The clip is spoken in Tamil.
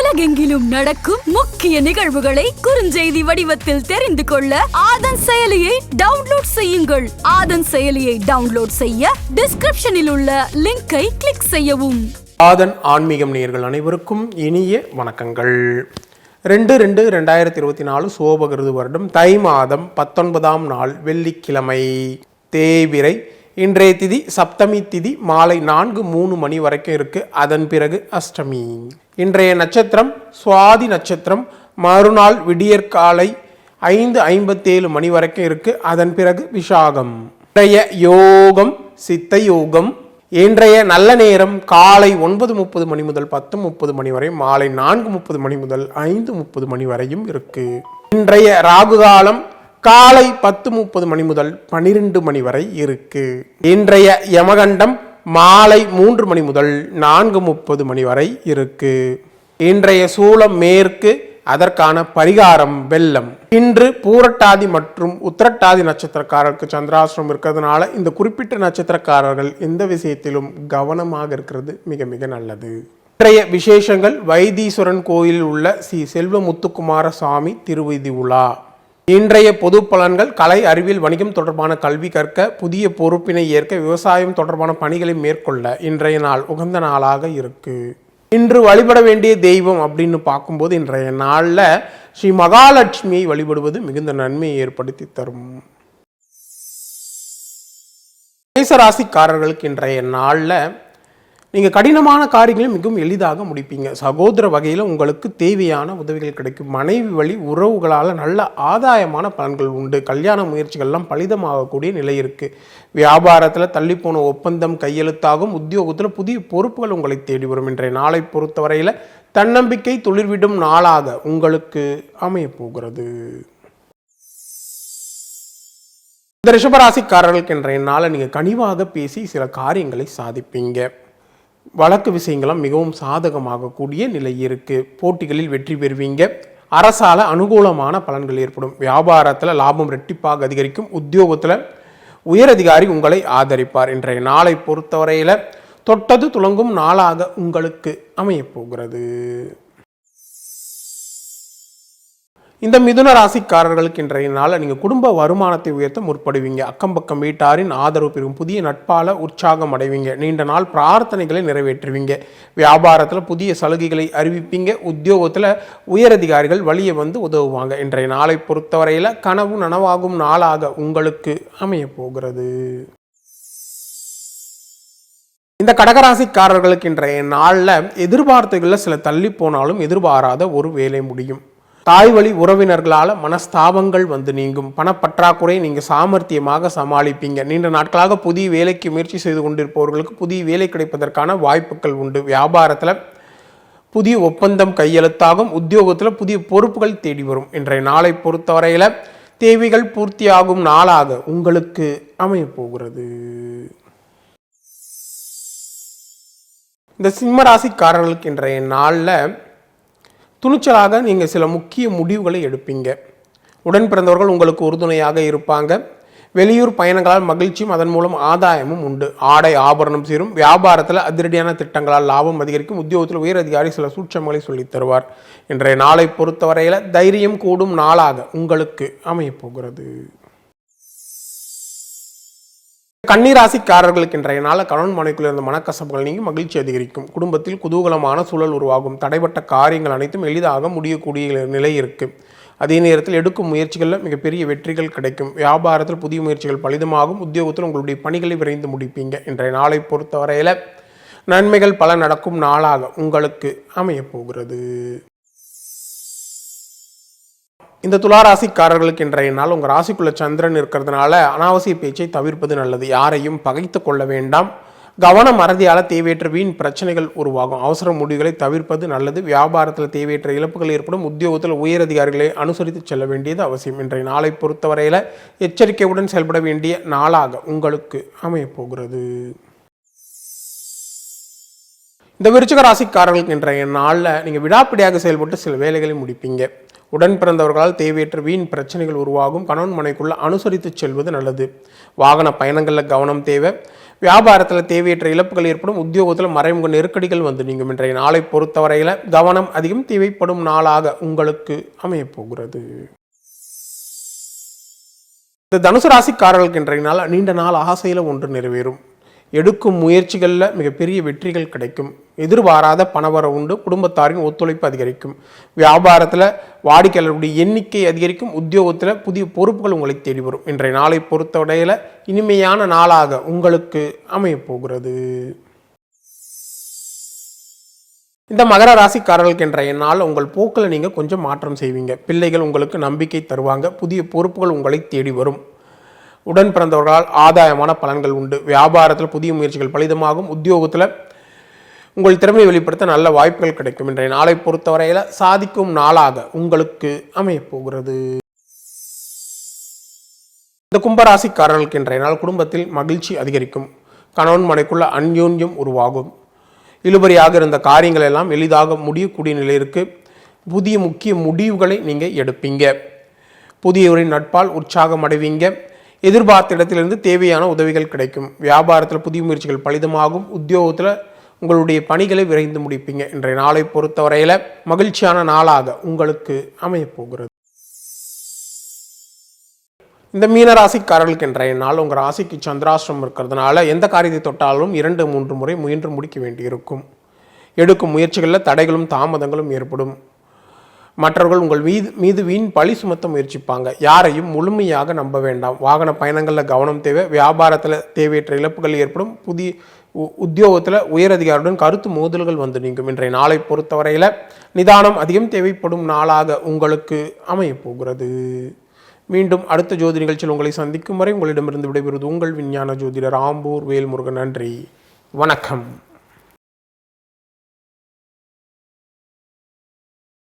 உலகெங்கிலும் நடக்கும் முக்கிய நிகழ்வுகளை குறுஞ்செய்தி வடிவத்தில் தெரிந்து கொள்ள ஆதன் செயலியை டவுன்லோட் செய்யுங்கள். ஆதன் செயலியை டவுன்லோட் செய்ய டிஸ்கிரிப்ஷனில் உள்ள லிங்கை கிளிக் செய்யவும். ஆதன் ஆன்மீகம் நேயர்கள் அனைவருக்கும் இனிய வணக்கங்கள். 2/2/2024 சோபகிருது வருடம் தை மாதம் 19ஆம் நாள் வெள்ளிக்கிழமை தேய்பிறை. இன்றைய திதி சப்தமி திதி மாலை 4:03 மணி வரைக்கும் இருக்கு. அதன் பிறகு அஷ்டமி. இன்றைய நட்சத்திரம் சுவாதி நட்சத்திரம். மறுநாள் விடியற்காலை 5:57 மணி வரைக்கும் இருக்கு. அதன் பிறகு விசாகம். இன்றைய யோகம் சித்த யோகம். இன்றைய நல்ல நேரம் காலை 9:30 மணி முதல் 10:30 மணி வரை, மாலை 4:30 மணி முதல் 5:30 மணி வரையும் இருக்கு. இன்றைய ராகு காலம் காலை 10:30 மணி முதல் 12 மணி வரை இருக்கு. இன்றைய யமகண்டம் மாலை 3 மணி முதல் 4:30 மணி வரை இருக்கு. இன்றைய சூலம் மேற்கு. அதற்கான பரிகாரம் வெள்ளம். இன்று பூரட்டாதி மற்றும் உத்திரட்டாதி நட்சத்திரக்காரருக்கு சந்திராசிரமம் இருக்கிறதுனால இந்த குறிப்பிட்ட நட்சத்திரக்காரர்கள் எந்த விஷயத்திலும் கவனமாக இருக்கிறது மிக மிக நல்லது. இன்றைய விசேஷங்கள் வைத்தீஸ்வரன் கோயிலில் உள்ள ஸ்ரீ செல்வ முத்துக்குமார சாமி திருவிதி உலா. இன்றைய பொது பலன்கள் கலை அறிவியல் வணிகம் தொடர்பான கல்வி கற்க, புதிய பொறுப்பினை ஏற்க, விவசாயம் தொடர்பான பணிகளை மேற்கொள்ள இன்றைய நாள் உகந்த நாளாக இருக்கு. இன்று வழிபட வேண்டிய தெய்வம் அப்படின்னு பார்க்கும்போது இன்றைய நாளில் ஸ்ரீ மகாலட்சுமியை வழிபடுவது மிகுந்த நன்மையை ஏற்படுத்தி தரும். மேசராசிக்காரர்களுக்கு இன்றைய நாளில் நீங்கள் கடினமான காரியங்களை மிகவும் எளிதாக முடிப்பீங்க. சகோதர வகையில் உங்களுக்கு தேவையான உதவிகள் கிடைக்கும். மனைவி வழி உறவுகளால் நல்ல ஆதாயமான பலன்கள் உண்டு. கல்யாண முயற்சிகள்லாம் பலிதமாகக்கூடிய நிலை இருக்குது. வியாபாரத்தில் தள்ளிப்போன ஒப்பந்தம் கையெழுத்தாகும். உத்தியோகத்தில் புதிய பொறுப்புகள் உங்களை தேடி வரும். இன்றைய நாளை பொறுத்தவரையில் தன்னம்பிக்கை துளிர்விடும் நாளாக உங்களுக்கு அமைய போகிறது. இந்த ரிஷபராசிக்காரர்களுக்கு இன்றைய நாளை நீங்கள் கனிவாக பேசி சில காரியங்களை சாதிப்பீங்க. வழக்கு விஷயங்களும் மிகவும் சாதகமாகக்கூடிய நிலை இருக்குது. போட்டிகளில் வெற்றி பெறுவீங்க. அரசால அனுகூலமான பலன்கள் ஏற்படும். வியாபாரத்தில் லாபம் ரெட்டிப்பாக அதிகரிக்கும். உத்தியோகத்தில் உயரதிகாரி உங்களை ஆதரிப்பார். இன்றைய நாளை பொறுத்தவரையில் தொட்டது துளங்கும் நாளாக உங்களுக்கு அமையப்போகிறது. இந்த மிதுன ராசிக்காரர்களுக்கு இன்றைய நாளில் நீங்கள் குடும்ப வருமானத்தை உயர்த்த முற்படுவீங்க. அக்கம் பக்கம் வீட்டாரின் ஆதரவு பெறும். புதிய நட்பால உற்சாகம் அடைவீங்க. நீண்ட நாள் பிரார்த்தனைகளை நிறைவேற்றுவீங்க. வியாபாரத்தில் புதிய சலுகைகளை அறிவிப்பீங்க. உத்தியோகத்தில் உயரதிகாரிகள் வழியே வந்து உதவுவாங்க. இன்றைய நாளை பொறுத்தவரையில் கனவு நனவாகும் நாளாக உங்களுக்கு அமைய போகிறது. இந்த கடகராசிக்காரர்களுக்கு இன்றைய நாளில் எதிர்பார்ப்புகளில் சில தள்ளி போனாலும் எதிர்பாராத ஒரு வேலை முடியும். தாய் வழி உறவினர்களால் மனஸ்தாபங்கள் வந்து நீங்கும். பணப்பற்றாக்குறை நீங்கள் சாமர்த்தியமாக சமாளிப்பீங்க. நீண்ட நாட்களாக புதிய வேலைக்கு முயற்சி செய்து கொண்டிருப்பவர்களுக்கு புதிய வேலை கிடைப்பதற்கான வாய்ப்புகள் உண்டு. வியாபாரத்தில் புதிய ஒப்பந்தம் கையெழுத்தாகும். உத்தியோகத்தில் புதிய பொறுப்புகள் தேடி வரும். இன்றைய நாளை பொறுத்தவரையில் தேவைகள் பூர்த்தியாகும் நாளாக உங்களுக்கு அமையப்போகிறது. இந்த சிம்மராசிக்காரர்களுக்கு இன்றைய நாளில் துணிச்சலாக நீங்கள் சில முக்கிய முடிவுகளை எடுப்பீங்க. உடன் பிறந்தவர்கள் உங்களுக்கு உறுதுணையாக இருப்பாங்க. வெளியூர் பயணங்களால் மகிழ்ச்சியும் அதன் மூலம் ஆதாயமும் உண்டு. ஆடை ஆபரணம் சேரும். வியாபாரத்தில் அதிரடியான திட்டங்களால் லாபம் அதிகரிக்கும். உத்தியோகத்தில் உயர் அதிகாரி சில சூட்சமங்களை சொல்லித் தருவார். இன்றைய நாளை பொறுத்தவரையில் தைரியம் கூடும் நாளாக உங்களுக்கு அமையப்போகிறது. கன்னிராசிக்காரர்களுக்கு இன்றைய நாள் கணவன் மனைக்குள்ள இருந்த மனக்கசப்புகள் நீங்கி மகிழ்ச்சி அதிகரிக்கும். குடும்பத்தில் குதூகலமான சூழல் உருவாகும். தடைப்பட்ட காரியங்கள் அனைத்தும் எளிதாக முடியக்கூடிய நிலை இருக்குது. அதே நேரத்தில் எடுக்கும் முயற்சிகளில் மிகப்பெரிய வெற்றிகள் கிடைக்கும். வியாபாரத்தில் புதிய முயற்சிகள் பலிதமாகும். உத்தியோகத்தில் உங்களுடைய பணிகளை விரைந்து முடிப்பீங்க. இன்றைய நாளை பொறுத்தவரையில் நன்மைகள் பல நடக்கும் நாளாக உங்களுக்கு அமையப்போகிறது. இந்த துளாராசிக்காரர்களுக்கு இன்றைய நாள் உங்கள் ராசிக்குள்ள சந்திரன் இருக்கிறதுனால அனாவசிய பேச்சை தவிர்ப்பது நல்லது. யாரையும் பகைத்து கொள்ள வேண்டாம். கவன மறதியால் தேவையற்ற வீண் பிரச்சனைகள் உருவாகும். அவசர முடிவுகளை தவிர்ப்பது நல்லது. வியாபாரத்தில் தேவையற்ற இழப்புகள் ஏற்படும். உத்தியோகத்தில் உயரதிகாரிகளை அனுசரித்து செல்ல வேண்டியது அவசியம். இன்றைய நாளை பொறுத்தவரையில் எச்சரிக்கையுடன் செயல்பட வேண்டிய நாளாக உங்களுக்கு அமையப்போகிறது. இந்த விருச்சிக ராசிக்காரர்களுக்கு இன்றைய நாளில் நீங்கள் விடாப்பிடியாக செயல்பட்டு சில வேலைகளை முடிப்பீங்க. உடன் பிறந்தவர்களால் தேவையற்ற வீண் பிரச்சனைகள் உருவாகும். கணவன் மனைக்குள்ள அனுசரித்து செல்வது நல்லது. வாகன பயணங்களில் கவனம் தேவை. வியாபாரத்தில் தேவையற்ற இழப்புகள் ஏற்படும். உத்தியோகத்தில் மறைமுக நெருக்கடிகள் வந்து நீங்கும். இன்றைய நாளை பொறுத்தவரையில் கவனம் அதிகம் தேவைப்படும் நாளாக உங்களுக்கு அமையப்போகிறது. இந்த தனுசு ராசிக்காரர்களுக்கு இன்றைய நாள் நீண்ட நாள் ஆசையில் ஒன்று நிறைவேறும். எடுக்கும் முயற்சிகளில் மிகப்பெரிய வெற்றிகள் கிடைக்கும். எதிர்பாராத பணவரவு உண்டு. குடும்பத்தாரின் ஒத்துழைப்பு அதிகரிக்கும். வியாபாரத்தில் வாடிக்கையாளர்களுடைய எண்ணிக்கை அதிகரிக்கும். உத்தியோகத்தில் புதிய பொறுப்புகள் உங்களை தேடி வரும். இன்றைய நாளை பொறுத்தவரையில் இனிமையான நாளாக உங்களுக்கு அமையப்போகிறது. இந்த மகர ராசிக்காரர்களுக்கு இன்றைய நாள் உங்கள் போக்கில் நீங்கள் கொஞ்சம் மாற்றம் செய்வீங்க. பிள்ளைகள் உங்களுக்கு நம்பிக்கை தருவாங்க. புதிய பொறுப்புகள் உங்களை தேடி வரும். உடன் பிறந்தவர்களால் ஆதாயமான பலன்கள் உண்டு. வியாபாரத்தில் புதிய முயற்சிகள் பலிதமாகும். உத்தியோகத்தில் உங்கள் திறமையை வெளிப்படுத்த நல்ல வாய்ப்புகள் கிடைக்கும். இன்றைய நாளை பொறுத்தவரையில் சாதிக்கும் நாளாக உங்களுக்கு அமையப்போகிறது. இந்த கும்பராசிக்காரர்களுக்கு இன்றைய நாள் குடும்பத்தில் மகிழ்ச்சி அதிகரிக்கும். கணவன் மனைக்குள்ள அந்யோன்யம் உருவாகும். இழுபறியாக இருந்த காரியங்கள் எல்லாம் எளிதாக முடியக்கூடிய நிலையிற்கு புதிய முக்கிய முடிவுகளை நீங்கள் எடுப்பீங்க. புதியவரின் நட்பால் உற்சாகம் அடைவீங்க. எதிர்பார்த்த இடத்திலிருந்து தேவையான உதவிகள் கிடைக்கும். வியாபாரத்தில் புதிய முயற்சிகள் பலிதமாகும். உத்தியோகத்தில் உங்களுடைய பணிகளை விரைந்து முடிப்பீங்க. இன்றைய நாளை பொறுத்தவரையில் மகிழ்ச்சியான நாளாக உங்களுக்கு அமையப்போகிறது. இந்த மீனராசிக்காரர்களுக்கு இன்றைய நாள் உங்கள் ராசிக்கு சந்திராஷ்டிரம் இருக்கிறதுனால எந்த காரியத்தை தொட்டாலும் 2-3 முறை முயன்று முடிக்க வேண்டியிருக்கும். எடுக்கும் முயற்சிகளில் தடைகளும் தாமதங்களும் ஏற்படும். மற்றவர்கள் உங்கள் மீது வீண் பழி சுமத்த முயற்சிப்பாங்க. யாரையும் முழுமையாக நம்ப வேண்டாம். வாகன பயணங்களில் கவனம் தேவை. வியாபாரத்தில் தேவையற்ற இழப்புகள் ஏற்படும். புதிய உத்தியோகத்தில் உயரதிகாரியுடன் கருத்து மோதல்கள் வந்து நீங்கும். இன்றைய நாளை பொறுத்தவரையில் நிதானம் அதிகம் தேவைப்படும் நாளாக உங்களுக்கு அமையப்போகிறது. மீண்டும் அடுத்த ஜோதி நிகழ்ச்சியில் உங்களை சந்திக்கும் வரை உங்களிடமிருந்து விடைபெறுவது உங்கள் விஞ்ஞான ஜோதிடர் ஆம்பூர் வேல்முருகன். நன்றி, வணக்கம்.